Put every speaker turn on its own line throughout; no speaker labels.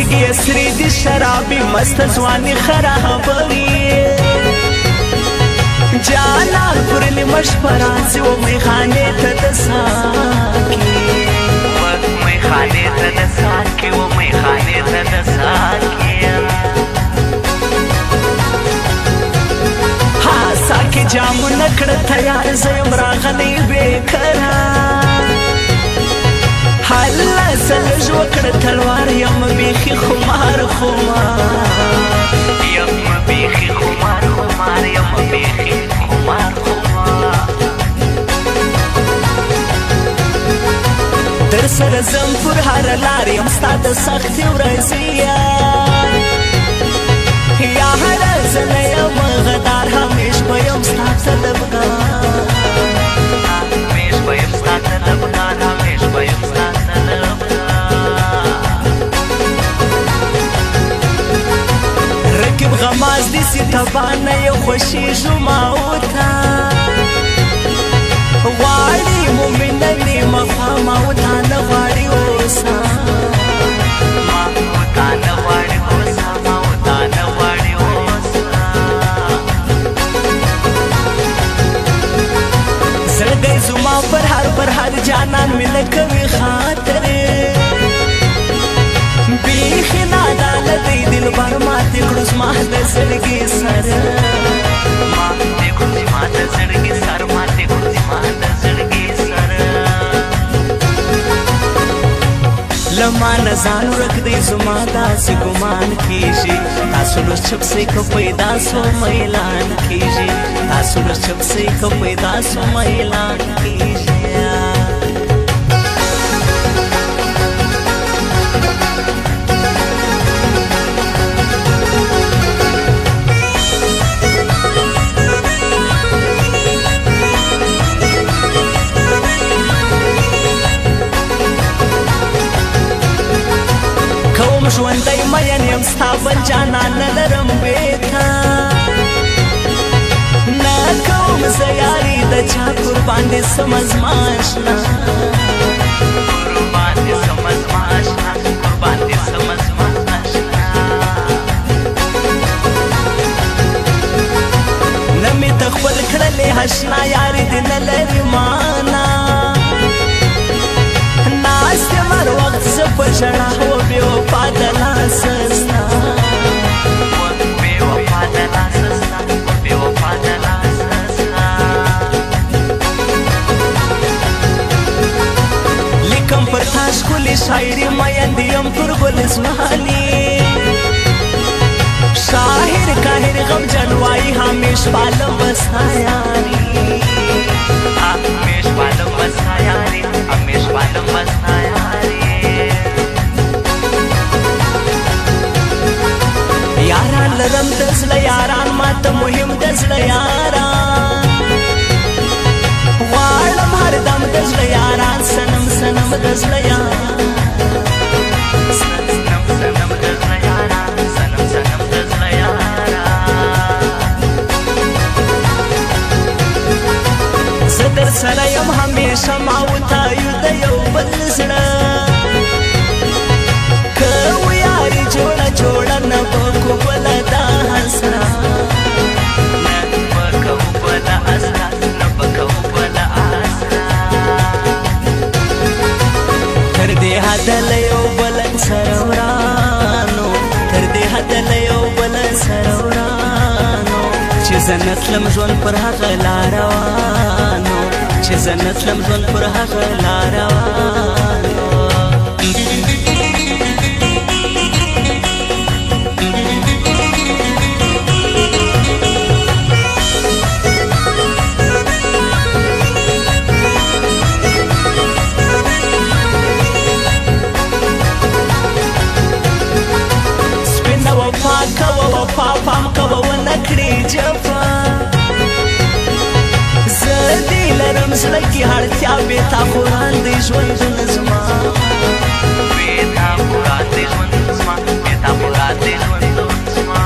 سترګې سرې دي شرابي مست ځواني خرابوي جانان پر نیمه شپه راځي و میخانې ته د ساکي میخانې ته د ساکي و میخانې ته د ساکي ها ساکي جامونه کړه تیار زه یم راغلی بېقرار هله زه لږ وکړه تلوار یم بیخي خمار خمار یم بیخي خمار خمار یم بیخي خمار خمار در سره ځم پر هره لار یم ستا د سختې ورځې یا هره زه یم غدار همیش به یم ستا طلبګار همیش به یم ستا طلبګار همیش به یم ستا رکب غماز دی سی تبانه یو خوشیږو ما وتا غواړي مومنه مفا ما وتا نه غواړي اوسا ما وتا نه غواړي اوسا ما وتا نه غواړي اوسا زړګی زما پر هر جانان مې نه کوي خاطرې بیخي نادانه دی دلبر ماتې کړو زما د زړګي سر ماتې کړو زما د زړګي سر ماتې کړو زما د زړګي سر له ما نه ځان ورک دی زما داسې ګمان کېږي تاسو لږ چپ سئ که پیدا سو میلان کېږي تاسو لږ چپ سئ که پیدا سو میلان کېږي ژوندی مین یم ستا بل جانان نه لرم بېتا نه کوم زه یاري د چا قربان دې سمه زما اشنا قربان دې سمه زما اشنا قربان دې سمه زما اشنا نه مې ته خپل کړلې اشنا یاري دې نه لري مانا ناست یم هر وخت زه په ژړا و بې وفا د لاسه ستا بې وفا د لاسه ستا بې وفا د لاسه ستا لیکم پر تا ښکلې شاعري میندې یم پر ګل اسماني شاعر کاهر غمجن وایي همیش پالم بستا یاري همیش پالم بستا یاري همیش پالم بستا یاري یاران لرم د زړه یاران ماته مهم د زړه یاران غواړم هردم د زړه یاران سنم سنم د زړه یاران سنم سنم د زړه یاران سنم سنم د زړه یاران زه در سره یم همیشه ما وتا یو د یو بل زړه که و یاري جوړه جوړه نه به کو بله دا حسره نه به کوو بله اسره نه به کوو بله اسره تر دې حده له یو بل سره ورانو تر دې حده له یو بل سره ورانو چې زه نه تلم ژوند پر هغه لار روانو چې زه نه تلم ژوند پر هغه لار روانو پام کوه ونه کړې جفا زه دې لرم زړه کې اړتیا بې تا قرآن دې ژوندونه زما بې تا قرآن دې ژوندونه زما بې تا قرآن دې ژوندونه زما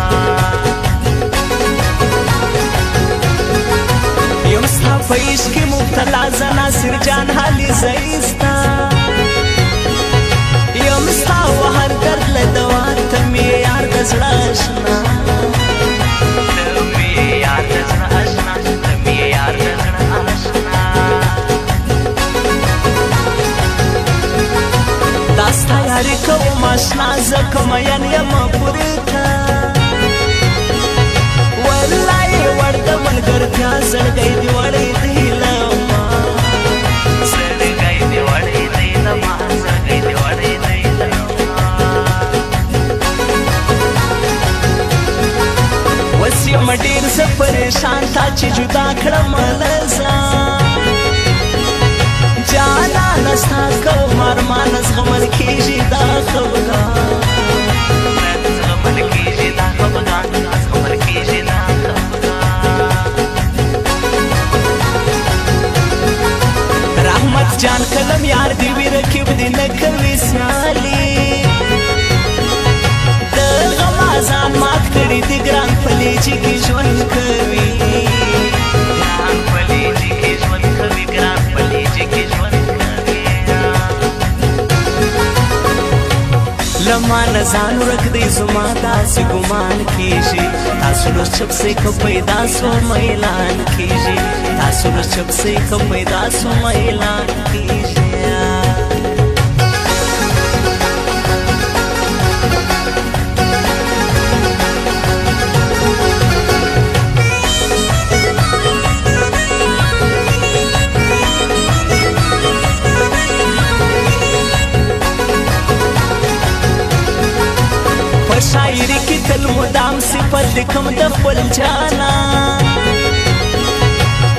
یم ستا په عشق کې مبتلا زه ناصر جان حالي زه ستا یم ستا و هر درد له دوا زاری کوم اشنا زکه مین یم پورې ته والله ور د ملګرتیا زړګی دې وړی دی له ما زړګی دې وړی دی له ما زړګی دې وړی دی له ما اوس یم ډېر زه پریشان تا چې جدا کړم له ځان جانانه ستا کوم ارمان زغمل کېږي دا خفګان زغمل کېږي دا خفګان زغمل کېږي دا خفګان رحمت جان کلم یار دی وی رکیب دی نه کوي سیالي د غم ځان مات کړي دی ګران پلیجي کې ژوند کوي ګران پلیجي کې ژوند کوي ګران پلیجي کې ژوند لما نزان ورک دی زما داسې ګمان کېږي تاسو نو چپ سې که پیدا سو میلان کېږي تاسو نو چپ سې که پیدا سو میلان کېږي شاعری کی تل مدام صفت کم د خپل جانا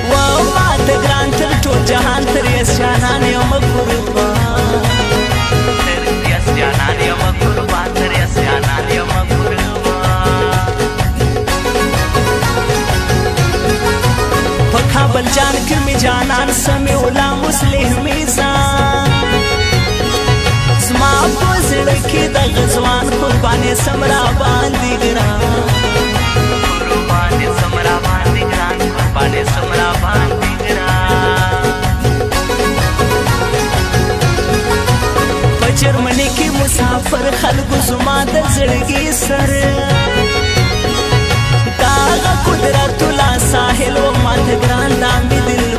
و ما ته ګران تر ټول جهان تر یې جانان یم قربان تر یې جانان یم قربان تر یې جانان یم قربان په کابل جان کې می جانان سمې ولا مسلم میزان زما په زړه کې د غزوان قربانې سمرا باندې ګران قربانې سمرا باندې ګران قربانې سمرا باندې ګران په جرمني کې مسافر خلکو زما د زړګي سر دا قدرت الله ساحل و ما ته ګران دا مې دل